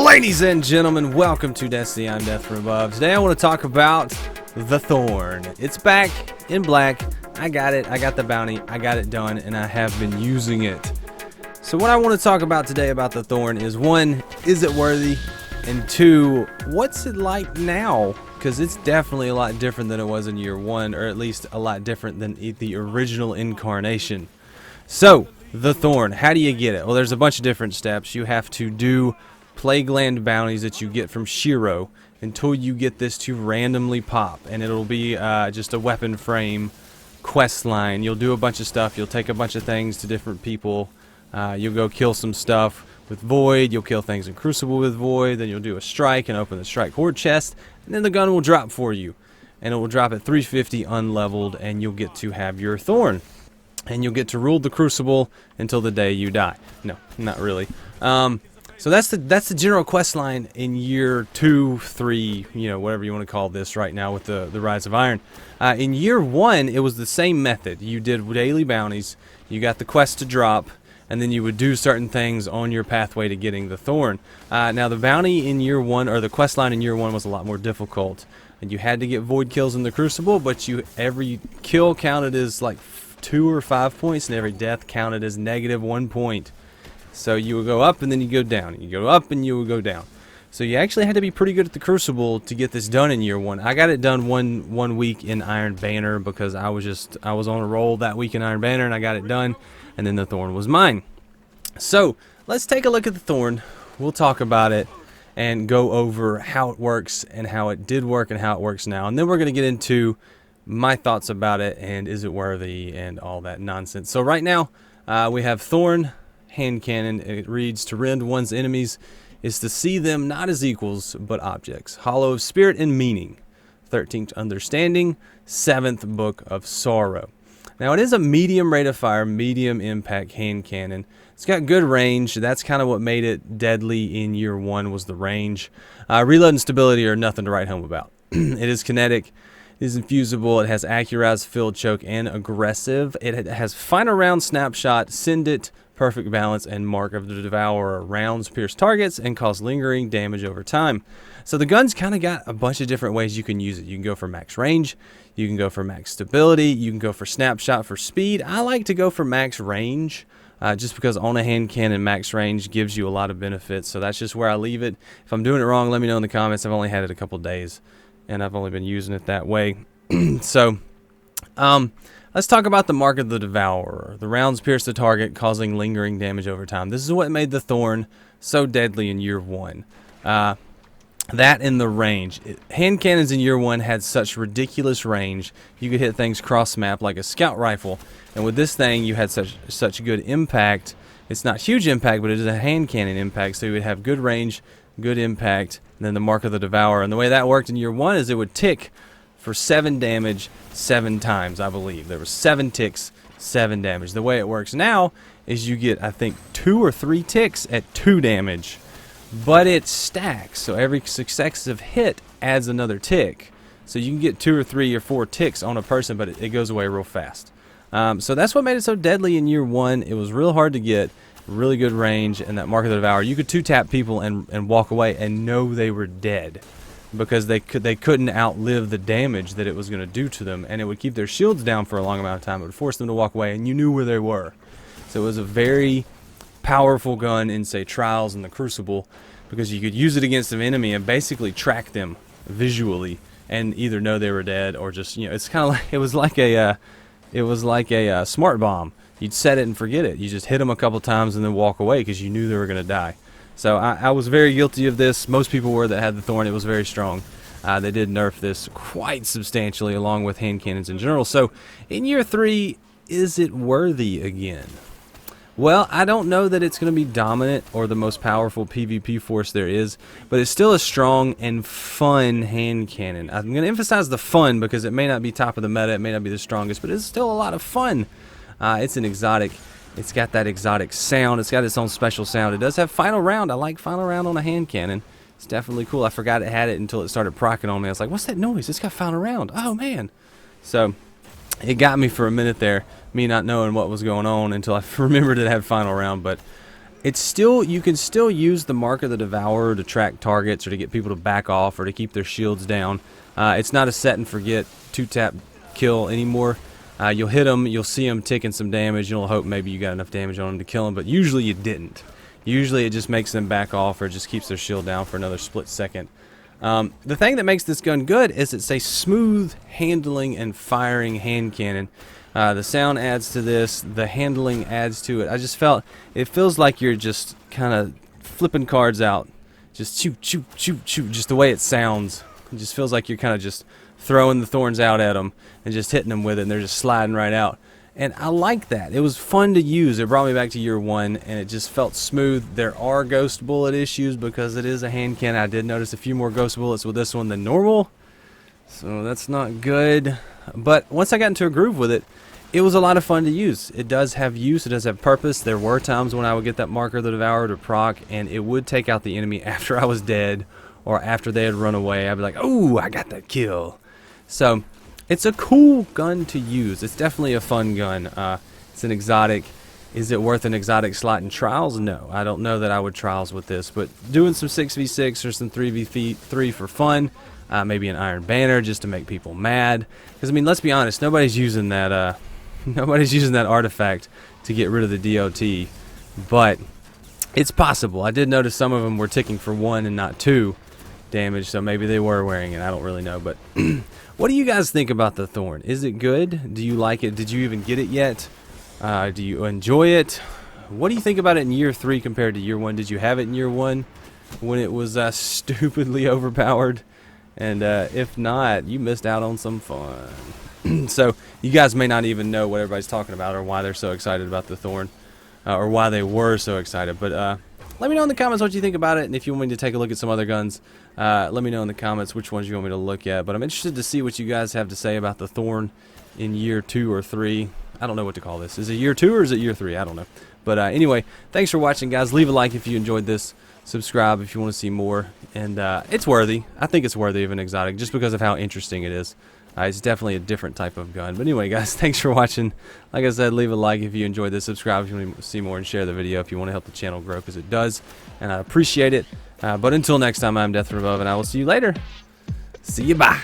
Ladies and gentlemen, welcome to Destiny. I'm Death from Above. Today I want to talk about the Thorn. It's back in black. I got it. I got the bounty. I got it done, and I have been using it. So what I want to talk about today about the Thorn is, one, is it worthy? And two, what's it like now? Because it's definitely a lot different than it was in year one, or at least a lot different than the original incarnation. So, the Thorn, how do you get it? Well, there's a bunch of different steps. You have to do Plague Land bounties that you get from Shiro until you get this to randomly pop, and it'll be just a weapon frame quest line. You'll do a bunch of stuff. You'll take a bunch of things to different people. You'll go kill some stuff with Void. You'll kill things in Crucible with Void. Then you'll do a strike and open the strike horde chest, and then the gun will drop for you, and it will drop at 350 unleveled, and you'll get to have your Thorn, and you'll get to rule the Crucible until the day you die. No, not really. So that's the general quest line in year 2, 3, whatever you want to call this right now with the Rise of Iron. In year 1, it was the same method. You did daily bounties, you got the quest to drop, and then you would do certain things on your pathway to getting the Thorn. Now the bounty in year 1, or the quest line in year 1, was a lot more difficult. And you had to get Void kills in the Crucible, but every kill counted as like 2 or 5 points, and every death counted as -1 point. So you would go up and then you go down, and you go up and you would go down. So you actually had to be pretty good at the Crucible to get this done in year 1. I got it done one week in Iron Banner because I was on a roll that week in Iron Banner, and I got it done, and then the Thorn was mine. So let's take a look at the Thorn. We'll talk about it and go over how it works and how it did work and how it works now, and then we're going to get into my thoughts about it and is it worthy and all that nonsense. So right now we have Thorn hand cannon. It reads, to rend one's enemies is to see them not as equals but objects. Hollow of spirit and meaning. 13th understanding. 7th book of sorrow. Now it is a medium rate of fire, medium impact hand cannon. It's got good range. That's kind of what made it deadly in year 1, was the range. Reload and stability are nothing to write home about. It is kinetic. It is infusible. It has accurate, field choke, and aggressive. It has final round snapshot, send it, perfect balance, and mark of the devourer. Rounds pierce targets and cause lingering damage over time. So the gun's kind of got a bunch of different ways you can use it. You can go for max range, you can go for max stability, you can go for snapshot for speed. I like to go for max range just because on a hand cannon, max range gives you a lot of benefits. So that's just where I leave it. If I'm doing it wrong, let me know in the comments. I've only had it a couple days, and I've only been using it that way. So let's talk about the mark of the devourer. The rounds pierce the target, causing lingering damage over time. This is what made the Thorn so deadly in year 1. That and the range. Hand cannons in year 1 had such ridiculous range. You could hit things cross map like a scout rifle, and with this thing you had such good impact. It's not huge impact, but it is a hand cannon impact, so you would have good range, good impact, and then the mark of the devourer. And the way that worked in year 1 is it would tick for 7 damage 7 times, I believe. There were 7 ticks, 7 damage. The way it works now is you get, I think, 2 or 3 ticks at 2 damage, but it stacks. So every successive hit adds another tick. So you can get 2 or 3 or 4 ticks on a person, but it goes away real fast. So that's what made it so deadly in year 1. It was real hard to get, really good range, and that mark of the devourer. You could 2-tap people and walk away and know they were dead, because they couldn't outlive the damage that it was going to do to them, and it would keep their shields down for a long amount of time. It would force them to walk away, and you knew where they were. So it was a very powerful gun in, say, Trials and the Crucible, because you could use it against an enemy and basically track them visually and either know they were dead or just, it's kind of like, it was like a smart bomb. You'd set it and forget it. You just hit them a couple times and then walk away because you knew they were going to die. So I was very guilty of this. Most people were that had the Thorn. It was very strong. They did nerf this quite substantially, along with hand cannons in general. So in year 3, is it worthy again? Well, I don't know that it's going to be dominant or the most powerful PvP force there is, but it's still a strong and fun hand cannon. I'm going to emphasize the fun because it may not be top of the meta, it may not be the strongest, but it's still a lot of fun. It's an exotic. It's got that exotic sound. It's got its own special sound. It does have final round. I like final round on a hand cannon. It's definitely cool. I forgot it had it until it started proccing on me. I was like, what's that noise? It's got final round. Oh, man. So it got me for a minute there, me not knowing what was going on until I remembered it had final round. But It's still, you can still use the Mark of the Devourer to track targets or to get people to back off or to keep their shields down. It's not a set and forget 2-tap kill anymore. You'll hit them, you'll see them taking some damage, you'll hope maybe you got enough damage on them to kill them, but usually you didn't. Usually it just makes them back off or it just keeps their shield down for another split second. The thing that makes this gun good is it's a smooth handling and firing hand cannon. The sound adds to this, the handling adds to it. I just felt, it feels like you're just kind of flipping cards out. Just shoot, shoot, shoot, shoot, just the way it sounds. It just feels like you're kind of just throwing the thorns out at them and just hitting them with it and they're just sliding right out. And I like that. It was fun to use. It brought me back to year 1 and it just felt smooth. There are ghost bullet issues because it is a hand cannon. I did notice a few more ghost bullets with this one than normal. So that's not good. But once I got into a groove with it, it was a lot of fun to use. It does have use, it does have purpose. There were times when I would get that Marker of the Devourer to proc and it would take out the enemy after I was dead or after they had run away. I'd be like, oh, I got that kill. So it's a cool gun to use. It's definitely a fun gun. It's an exotic. Is it worth an exotic slot in trials? No, I don't know that I would trials with this, but doing some 6v6 or some 3v3 for fun, maybe an Iron Banner just to make people mad. Because I mean, let's be honest, nobody's using that artifact to get rid of the DOT, but it's possible. I did notice some of them were ticking for 1 and not 2 damage, so maybe they were wearing it. I don't really know, but what do you guys think about the Thorn? Is it good? Do you like it? Did you even get it yet? Do you enjoy it? What do you think about it in year 3 compared to year 1? Did you have it in year 1 when it was stupidly overpowered? And if not, you missed out on some fun. So you guys may not even know what everybody's talking about or why they're so excited about the Thorn, or why they were so excited. But let me know in the comments what you think about it, and if you want me to take a look at some other guns, let me know in the comments which ones you want me to look at. But I'm interested to see what you guys have to say about the Thorn in year 2 or 3. I don't know what to call this. Is it year 2 or is it year 3? I don't know. But anyway, thanks for watching, guys. Leave a like if you enjoyed this. Subscribe if you want to see more. And it's worthy. I think it's worthy of an exotic just because of how interesting it is. It's definitely a different type of gun. But anyway, guys, thanks for watching. Like I said, leave a like if you enjoyed this. Subscribe if you want to see more, and share the video if you want to help the channel grow, because it does. And I appreciate it. But until next time, I'm Death from Above, and I will see you later. See you, bye.